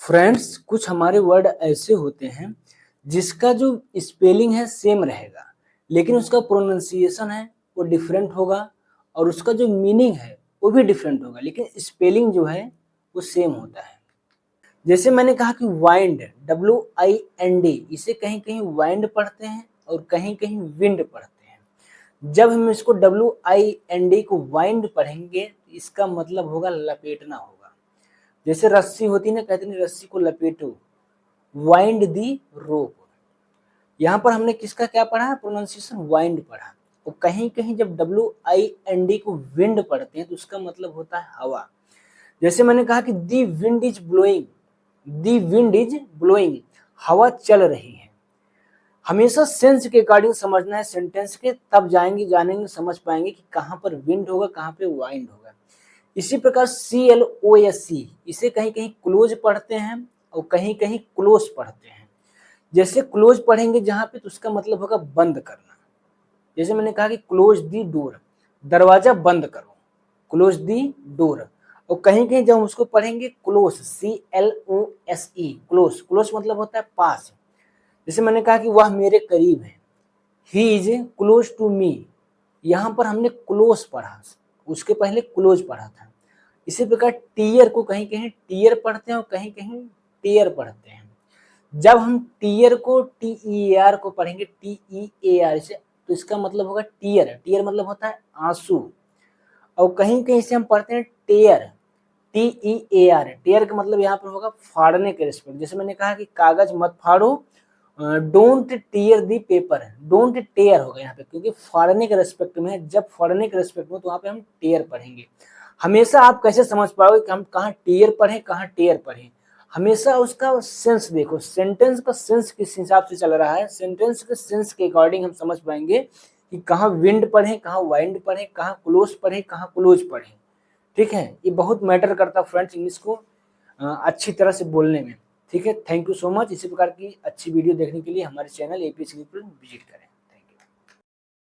Friends, कुछ हमारे word ऐसे होते हैं जिसका जो स्पेलिंग है सेम रहेगा, लेकिन उसका प्रोनाउंसिएशन है वो डिफरेंट होगा और उसका जो मीनिंग है वो भी डिफरेंट होगा, लेकिन स्पेलिंग जो है वो सेम होता है। जैसे मैंने कहा कि वाइंड, WIND, इसे कहीं कहीं वाइंड पढ़ते हैं और कहीं कहीं विंड पढ़ते हैं। जब हम इसको WIND को वाइंड पढ़ेंगे तो इसका मतलब होगा लपेटना होगा। जैसे रस्सी होती ना, कहते हैं रस्सी को लपेटो, वाइंड दी रोप। यहाँ पर हमने किसका क्या पढ़ा है, प्रोनाउंसिएशन वाइंड पढ़ा। और कहीं कहीं जब WIND को विंड पढ़ते हैं तो उसका मतलब होता है हवा। जैसे मैंने कहा कि the wind is blowing, the wind is blowing, हवा चल रही है। हमेशा सेंस के अकॉर्डिंग समझना है सेंटेंस के, तब जानेंगे समझ पाएंगे कि कहाँ पर विंड होगा, कहाँ पे वाइंड होगा। इसी प्रकार CLOSE, इसे कहीं कहीं क्लोज पढ़ते हैं और कहीं कहीं क्लोज पढ़ते हैं। जैसे क्लोज पढ़ेंगे जहां पे तो उसका मतलब होगा बंद करना। जैसे मैंने कहा कि क्लोज दी डोर, दरवाजा बंद करो, क्लोज दी डोर। और कहीं कहीं जब हम उसको पढ़ेंगे क्लोज, CLOSE, क्लोज, क्लोज मतलब होता है पास। जैसे मैंने कहा कि वह मेरे करीब है, he is close to me, यहाँ पर हमने क्लोज पढ़ा, उसके पहले क्लोज पढ़ा था। इसी प्रकार टीयर को कहीं कहीं टीयर पढ़ते हैं और कहीं कहीं टीयर पढ़ते हैं। जब हम टीयर को TEAR को पढ़ेंगे, TEAR से, तो इसका मतलब होगा टीयर, टीयर मतलब होता है आंसू। और कहीं कहीं से हम पढ़ते हैं टेयर, TEAR, टेयर का मतलब यहाँ पर होगा फाड़ने के रिस्पेक्ट। जैसे मैंने कहा कि कागज मत फाड़ो, don't tear the paper, don't tear होगा यहाँ पे, क्योंकि फाड़ने के रेस्पेक्ट में है। जब फाड़ने के रेस्पेक्ट में तो वहाँ पे हम टेयर पढ़ेंगे। हमेशा आप कैसे समझ पाओगे कि हम कहाँ टीयर पढ़ें कहाँ टेयर पढ़ें, हमेशा उसका सेंस देखो, सेंटेंस का सेंस किस हिसाब से चल रहा है, सेंटेंस के सेंस के अकॉर्डिंग हम समझ पाएंगे कि कहाँ विंड पढ़ें, कहाँ वाइंड पढ़ें, कहाँ क्लोज पढ़ें, कहाँ क्लोज पढ़ें। ठीक है, ये बहुत मैटर करता है फ्रेंड्स इंग्लिश को अच्छी तरह से बोलने में। ठीक है, थैंक यू सो मच। इसी प्रकार की अच्छी वीडियो देखने के लिए हमारे चैनल APSC पर विजिट करें।